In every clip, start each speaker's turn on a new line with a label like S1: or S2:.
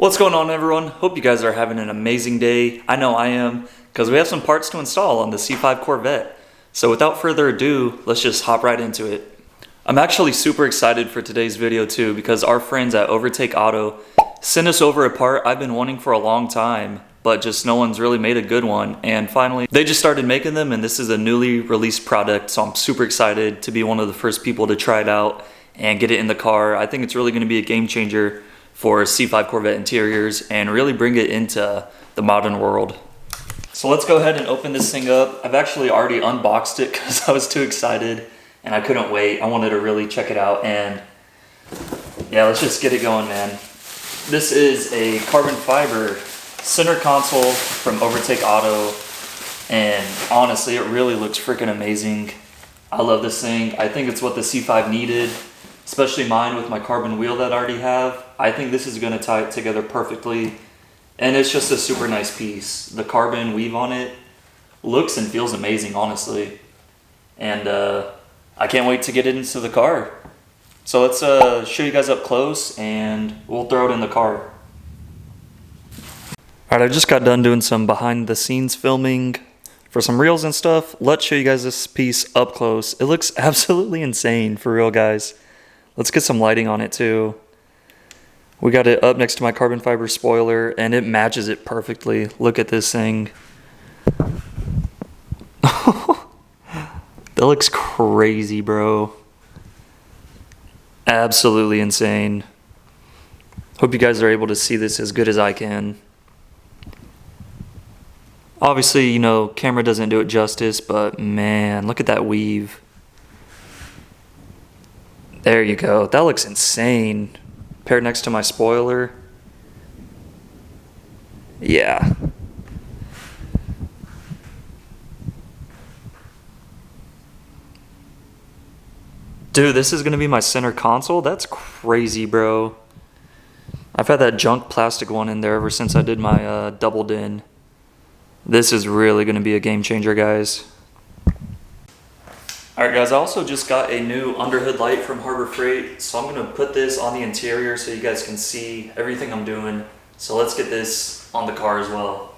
S1: What's going on, everyone? Hope you guys are having an amazing day. I know I am, because we have some parts to install on the C5 Corvette. So without further ado, let's just hop right into it. I'm actually super excited for today's video too, because our friends at Overtake Auto sent us over a part I've been wanting for a long time, but just no one's really made a good one. And finally, they just started making them, and this is a newly released product, so I'm super excited to be one of the first people to try it out and get it in the car. I think it's really going to be a game changer for C5 Corvette interiors and really bring it into the modern world. So let's go ahead and open this thing up. I've actually already unboxed it because I was too excited and I couldn't wait. I wanted to really check it out, and yeah, let's just get it going, man. This is a carbon fiber center console from Overtake Auto, and honestly, it really looks freaking amazing. I love this thing. I think it's what the C5 needed, especially mine with my carbon wheel that I already have. I think this is gonna tie it together perfectly, and it's just a super nice piece. The carbon weave on it looks and feels amazing, honestly. And I can't wait to get it into the car. So let's show you guys up close and we'll throw it in the car. All right, I just got done doing some behind the scenes filming for some reels and stuff. Let's show you guys this piece up close. It looks absolutely insane, for real, guys. Let's get some lighting on it too. We got it up next to my carbon fiber spoiler and it matches it perfectly. Look at this thing. That looks crazy, bro. Absolutely insane. Hope you guys are able to see this as good as I can. Obviously, you know, camera doesn't do it justice, but man, look at that weave. There you go. That looks insane. Paired next to my spoiler. Yeah. Dude, this is going to be my center console? That's crazy, bro. I've had that junk plastic one in there ever since I did my double din. This is really going to be a game changer, guys. Alright guys, I also just got a new underhood light from Harbor Freight, so I'm going to put this on the interior so you guys can see everything I'm doing. So let's get this on the car as well.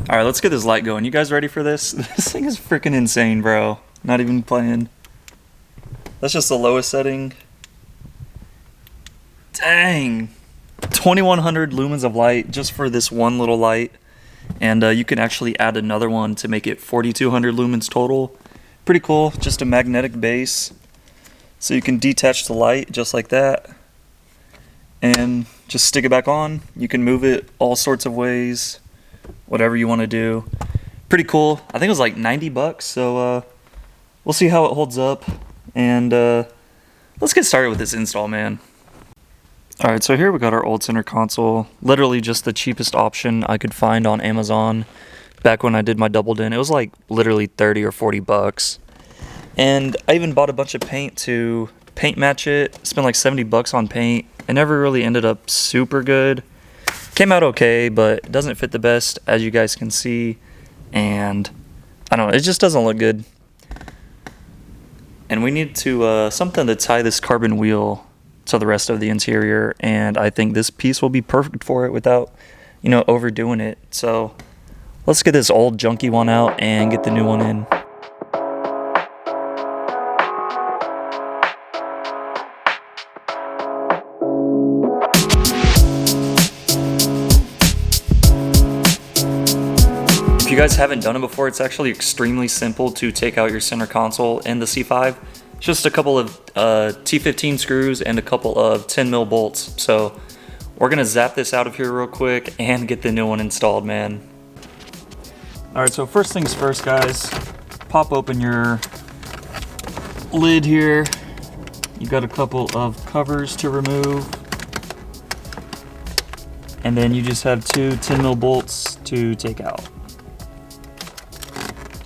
S1: Alright, let's get this light going. You guys ready for this? This thing is freaking insane, bro. Not even playing. That's just the lowest setting. Dang. 2100 lumens of light just for this one little light, and you can actually add another one to make it 4200 lumens total. Pretty cool. Just a magnetic base, so you can detach the light just like that and just stick it back on. You can move it all sorts of ways, whatever you want to do. Pretty cool. I think it was like 90 bucks, so we'll see how it holds up, and let's get started with this install, man. Alright, so here we got our old center console. Literally just the cheapest option I could find on Amazon back when I did my double din. It was like literally 30 or 40 bucks. And I even bought a bunch of paint to paint match it. Spent like 70 bucks on paint. It never really ended up super good. Came out okay, but it doesn't fit the best, as you guys can see. And I don't know, it just doesn't look good. And we need to something to tie this carbon wheel to the rest of the interior, and I think this piece will be perfect for it without, you know, overdoing it. So let's get this old junky one out and get the new one in. If you guys haven't done it before, it's actually extremely simple to take out your center console in the C5. Just a couple of T15 screws and a couple of 10 mil bolts. So we're gonna zap this out of here real quick and get the new one installed, man. All right, so first things first, guys, pop open your lid here. You got a couple of covers to remove. And then you just have two 10 mil bolts to take out.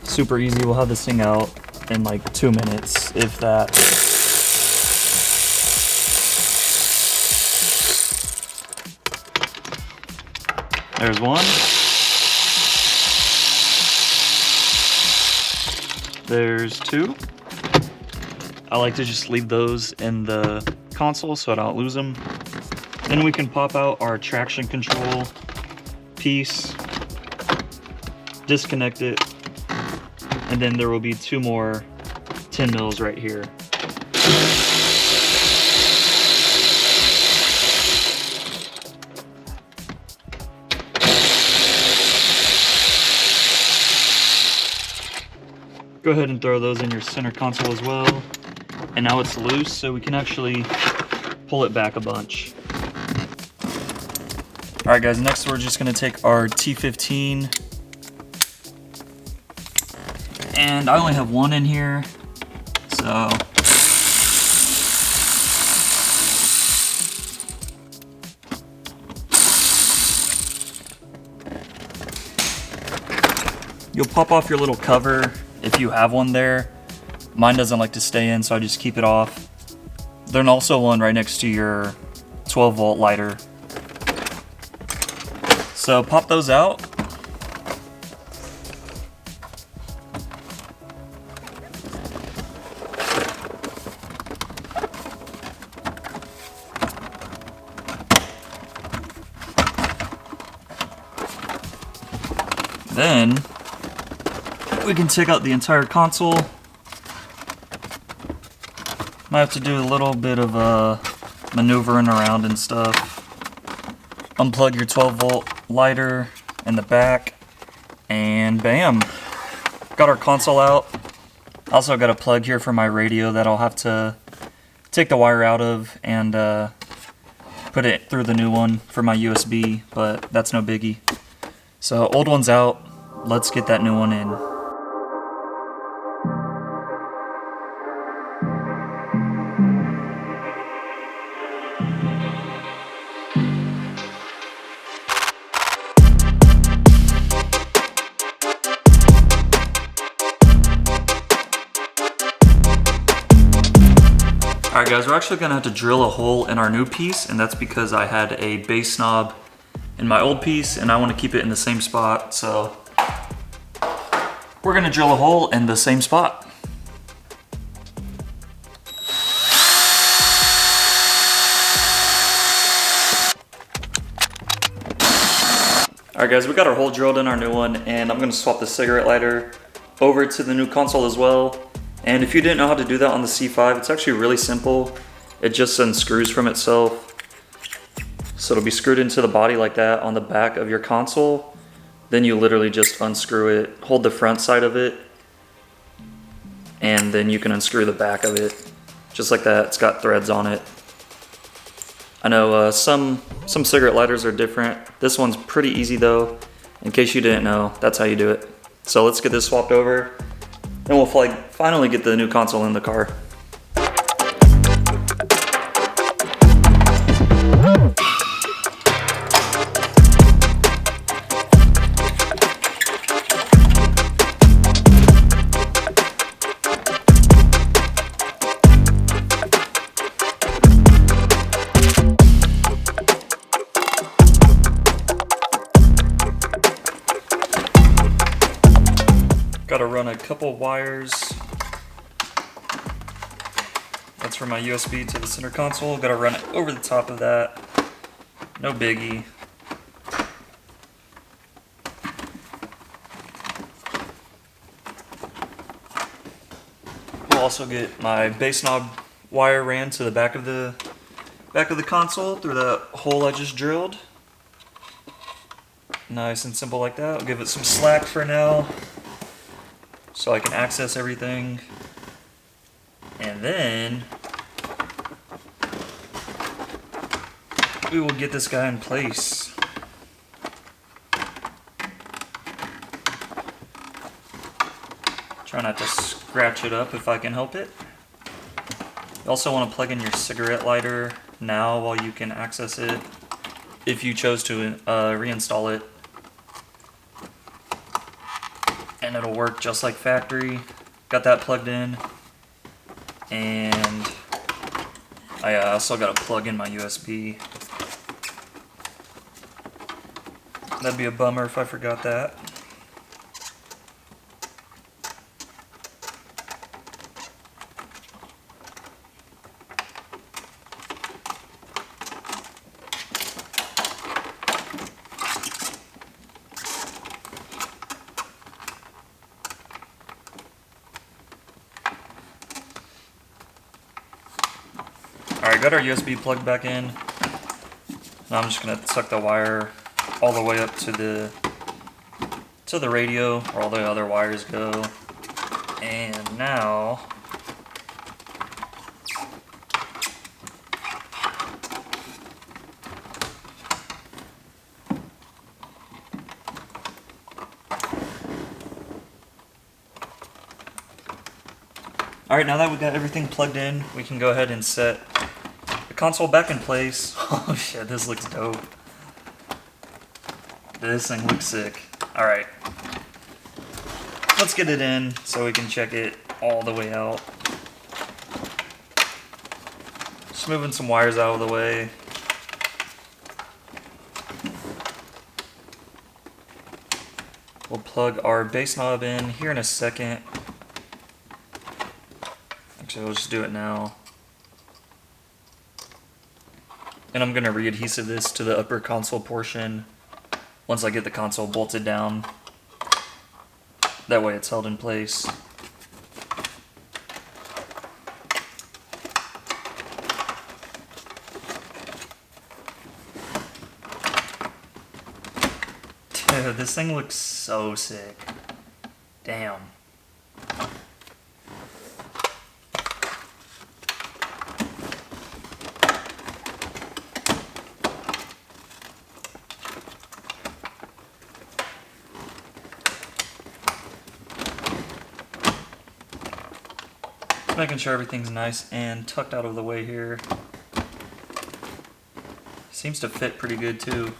S1: Super easy. We'll have this thing out in like 2 minutes, if that. There's one. There's two. I like to just leave those in the console so I don't lose them. Then we can pop out our traction control piece, disconnect it, and then there will be 2 more 10 mils right here. Go ahead and throw those in your center console as well. And now it's loose, so we can actually pull it back a bunch. Alright guys, next we're just going to take our T15. And I only have one in here, so... You'll pop off your little cover if you have one there. Mine doesn't like to stay in, so I just keep it off. There's also one right next to your 12 volt lighter. So pop those out. Then we can take out the entire console. Might have to do a little bit of maneuvering around and stuff. Unplug your 12 volt lighter in the back, and bam! Got our console out. Also got a plug here for my radio that I'll have to take the wire out of and put it through the new one for my USB, but that's no biggie. So old one's out, let's get that new one in. Alright guys, we're actually going to have to drill a hole in our new piece, and that's because I had a base knob in my old piece and I want to keep it in the same spot, so we're going to drill a hole in the same spot. Alright guys, we got our hole drilled in our new one, and I'm going to swap the cigarette lighter over to the new console as well. And if you didn't know how to do that on the C5, it's actually really simple. It just unscrews from itself. So it'll be screwed into the body like that on the back of your console. Then you literally just unscrew it, hold the front side of it, and then you can unscrew the back of it. Just like that, it's got threads on it. I know some cigarette lighters are different. This one's pretty easy though. In case you didn't know, that's how you do it. So let's get this swapped over. Then we'll finally get the new console in the car. Gotta run a couple wires. That's from my USB to the center console. Gotta run it over the top of that. No biggie. We'll also get my bass knob wire ran to the back of the console through that hole I just drilled. Nice and simple like that. I'll give it some slack for now, so I can access everything. And then we will get this guy in place. Try not to scratch it up if I can help it. You also want to plug in your cigarette lighter now while you can access it, if you chose to reinstall it. And it'll work just like factory. Got that plugged in, and I also got to plug in my USB. That'd be a bummer if I forgot that. got our USB plugged back in. Now I'm just gonna tuck the wire all the way up to the radio where all the other wires go. And now alright, now that we got everything plugged in, we can go ahead and set the console back in place. Oh shit, this looks dope. This thing looks sick. Alright. Let's get it in so we can check it all the way out. Just moving some wires out of the way. We'll plug our bass knob in here in a second. Actually, we'll just do it now. And I'm going to re-adhesive this to the upper console portion once I get the console bolted down. That way it's held in place. Dude, this thing looks so sick. Damn. Making sure everything's nice and tucked out of the way here. Seems to fit pretty good too.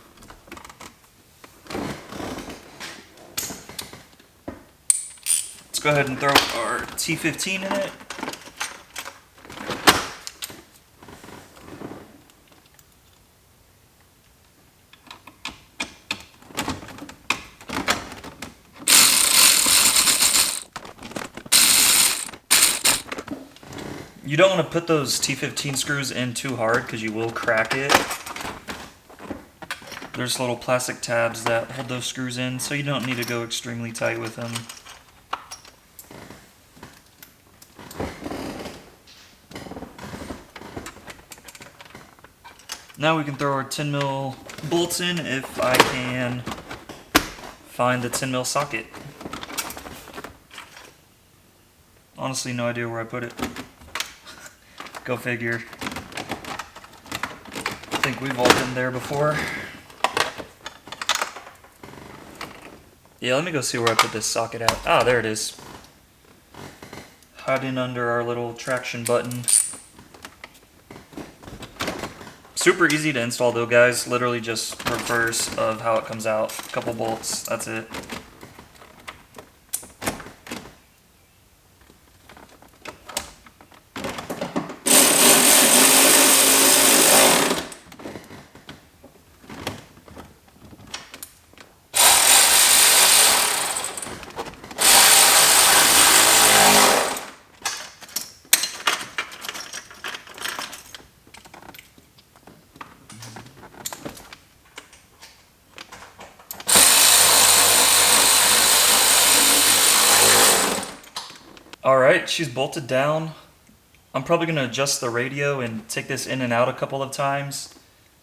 S1: Let's go ahead and throw our T15 in it. You don't want to put those T15 screws in too hard because you will crack it. There's little plastic tabs that hold those screws in, so you don't need to go extremely tight with them. Now we can throw our 10mm bolts in if I can find the 10mm socket. Honestly, no idea where I put it. Go figure. I think we've all been there before. Yeah, let me go see where I put this socket at. Ah, there it is. Hiding under our little traction button. Super easy to install though, guys. Literally just reverse of how it comes out. A couple bolts, that's it. Alright, she's bolted down. I'm probably going to adjust the radio and take this in and out a couple of times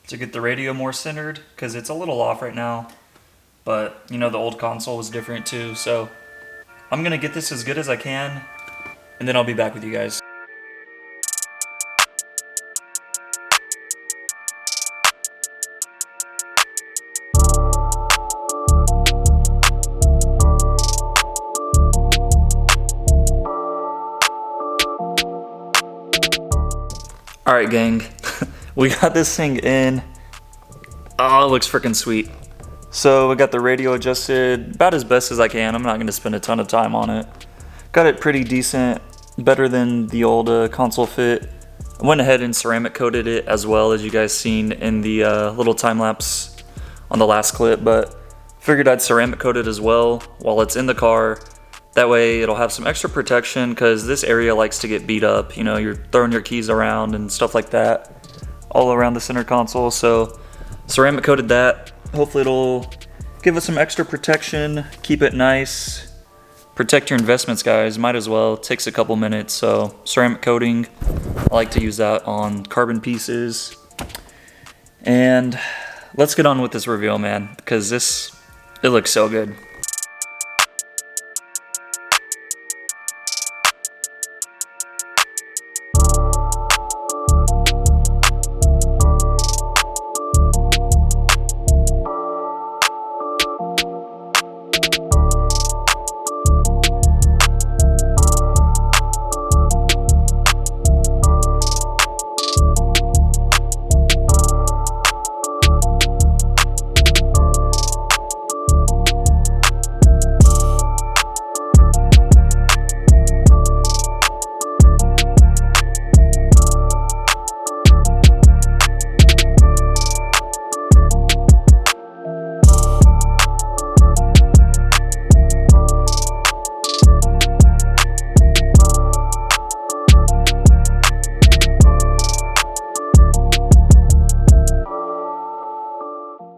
S1: to get the radio more centered, because it's a little off right now. But, you know, the old console was different too, so I'm going to get this as good as I can, and then I'll be back with you guys. Alright gang, we got this thing in. Oh, it looks freaking sweet. So we got the radio adjusted about as best as I can. I'm not going to spend a ton of time on it. Got it pretty decent, better than the old console fit. I went ahead and ceramic coated it as well, as you guys seen in the little time lapse on the last clip, but figured I'd ceramic coat it as well while it's in the car. That way it'll have some extra protection, because this area likes to get beat up. You know, you're throwing your keys around and stuff like that all around the center console. So ceramic coated that. Hopefully it'll give us some extra protection, keep it nice, Protect your investments, guys. Might as well. It takes a couple minutes. So ceramic coating, I like to use that on carbon pieces. And let's get on with this reveal, man, because it looks so good.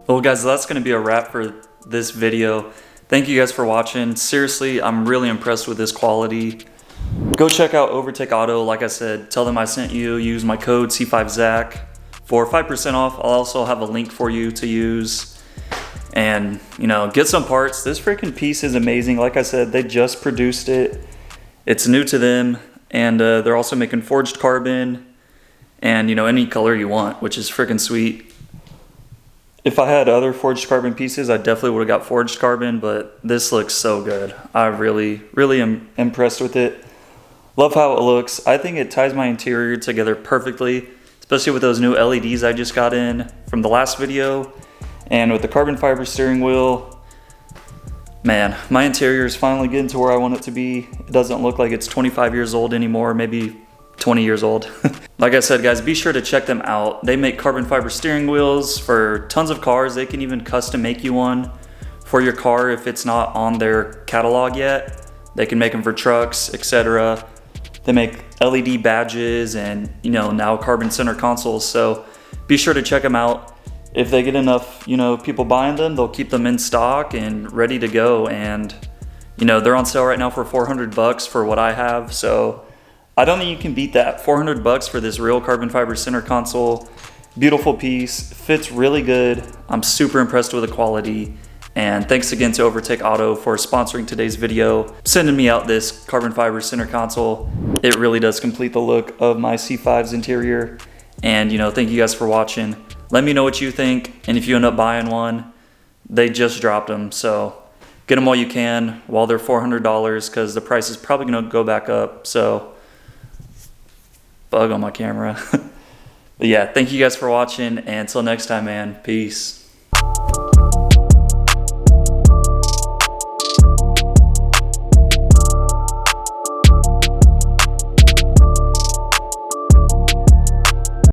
S1: Well guys, that's going to be a wrap for this video. Thank you guys for watching. Seriously, I'm really impressed with this quality. Go check out Overtake Auto. Like I said, tell them I sent you. Use my code C5ZAC for 5% off. I'll also have a link for you to use. And, you know, get some parts. This freaking piece is amazing. Like I said, they just produced it. It's new to them. And they're also making forged carbon and, you know, any color you want, which is freaking sweet. If I had other forged carbon pieces, I definitely would have got forged carbon, but this looks so good. I really am impressed with it. Love how it looks. I think it ties my interior together perfectly, especially with those new LEDs I just got in from the last video. And with the carbon fiber steering wheel, man, my interior is finally getting to where I want it to be. It doesn't look like it's 25 years old anymore, maybe 20 years old. Like I said, guys, be sure to check them out. They make carbon fiber steering wheels for tons of cars. They can even custom make you one for your car if it's not on their catalog yet. They can make them for trucks, etc. They make LED badges and, you know, now carbon center consoles. So be sure to check them out. If they get enough, you know, people buying them, they'll keep them in stock and ready to go. And, you know, they're on sale right now for 400 bucks for what I have. So I don't think you can beat that. 400 bucks for this real carbon fiber center console. Beautiful piece, fits really good. I'm super impressed with the quality. And thanks again to Overtake Auto for sponsoring today's video, sending me out this carbon fiber center console. It really does complete the look of my C5's interior. And, you know, thank you guys for watching. Let me know what you think. And if you end up buying one, they just dropped them. So get them while you can, while they're $400, because the price is probably gonna go back up. So bug on my camera. But yeah, thank you guys for watching, and until next time, man, peace.